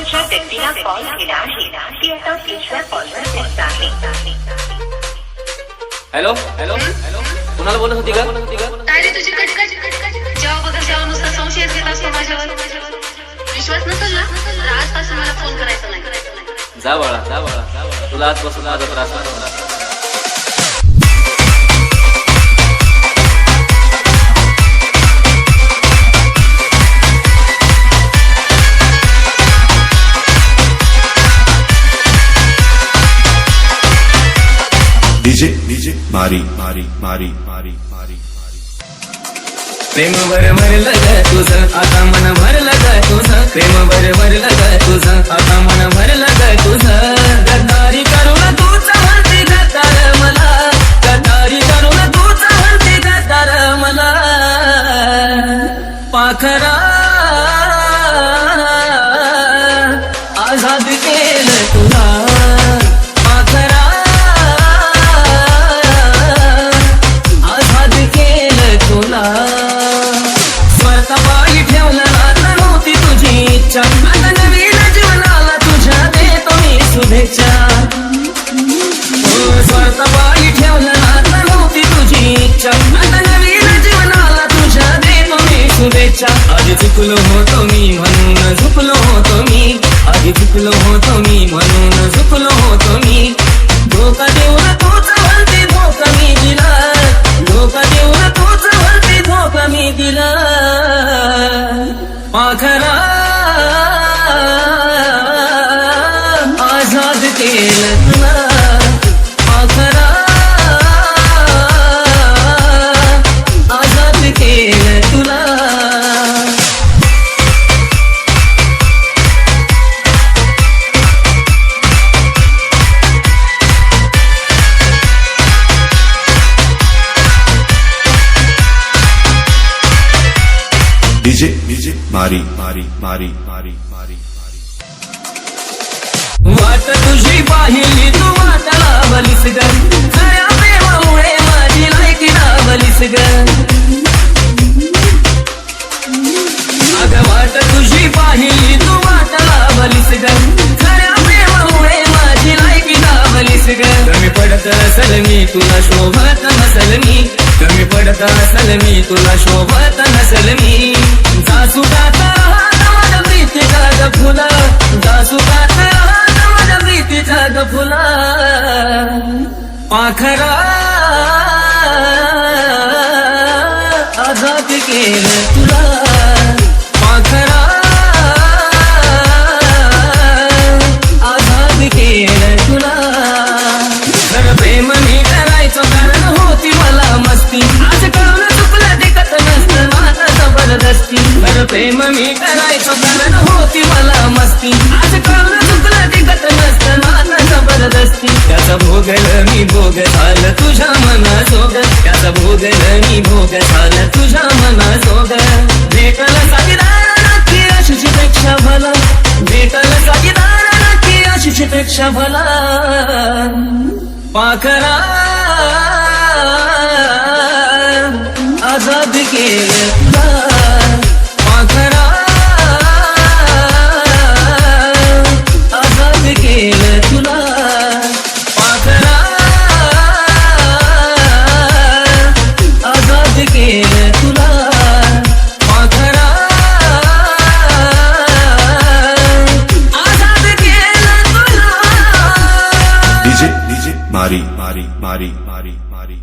आपण ज्या व्यक्तीला कॉल केला आहे ती आता दुसऱ्या कॉलवर व्यस्त आहे. हॅलो हॅलो कुणाला बोलत होती का? काय रे तुझी कटकट जेव्हा बघा जेव्हा नुसता संशय घेत असतो माझ्यावर. विश्वास नसेल ना तर आजपासून मला फोन करायचा नाही. जा बाळा तुला आजपासून माझा त्रास होणार. डीजे मारी मारी मारी मारी मारी प्रेम भर भरलं ग तुझं आता मन भरलं ग तुझं. प्रेम भर भरलं ग तुझं आता मन भरलं ग तुझं. गद्दारी करून तूच म्हणते गद्दार मला. गद्दारी करून तूच म्हणते गद्दार मला. पाखरा आझाद केलं तुला. पाखरा आझाद केलं तुला. स्वतःपायी ठेवलं आता नव्हती तुझी इच्छा. आता नवीन जीवनाला तुझ्या देतो मी शुभेच्छा. स्वतःपायी ठेवलं आता नव्हती तुझी इच्छा. आता नवीन जीवनाला तुझ्या देतो मी शुभेच्छा. आधी चुकलो होतो मी म्हणून झुकलो होतो मी. आधी चुकलो होतो मी म्हणून झुकलो होतो मी. धोका देऊन तूच म्हणते धोका मी दिला. धोका देऊन तूच म्हणते धोका मी दिला. पाखरा आझाद केलं तुला. पाखरा आझाद केलं तुला. डीजे मारी मारी मारी मारी मारी वाट तुझी पाहिली तू वाट लावलीस ग. खऱ्या प्रेमामुळे माझी लायकी लावलीस ग. अगं वाट तुझी पाहिली तू वाट लावलीस ग. खऱ्या प्रेमामुळे माझी लायकी लावलीस ग. कमी पडत असल मी तुला शोभत नसल मी. कमी पडत असल मी तुला शोभत नसल मी. जासुकात माझ्या प्रीतीचा ग फुला. जासुकात माझ्या प्रीतीचा ग फुला. पाखरा आझाद केलं तुला. पाखरा आझाद केलं तुला. खरं प्रेम मी करायचं कारण होती मला मस्ती. आज कळून चुकलं टिकत नसतं माझा जबरदस्ती. खरं प्रेम मी करायचं कारण होती मला मस्ती. आज कळून चुकलं टिकत नसतं माझा जबरदस्ती. त्याचा भोगल मी भोग झालं तुझ्या मनाजोग. त्याचा भोगल मी भोग झालं तुझ्या मनाजोग. भेटल साथीदार नक्की अशीच पेक्षा भला. भेटल साथीदार नक्की अशीच पेक्षा भला. पाखरा आझाद केलं तुला. पाखरा आझाद केलं तुला. पाखरा आझाद केलं तुला. पाखरा आझाद केलं तुला. डीजे मारी मारी मारी मारी मारी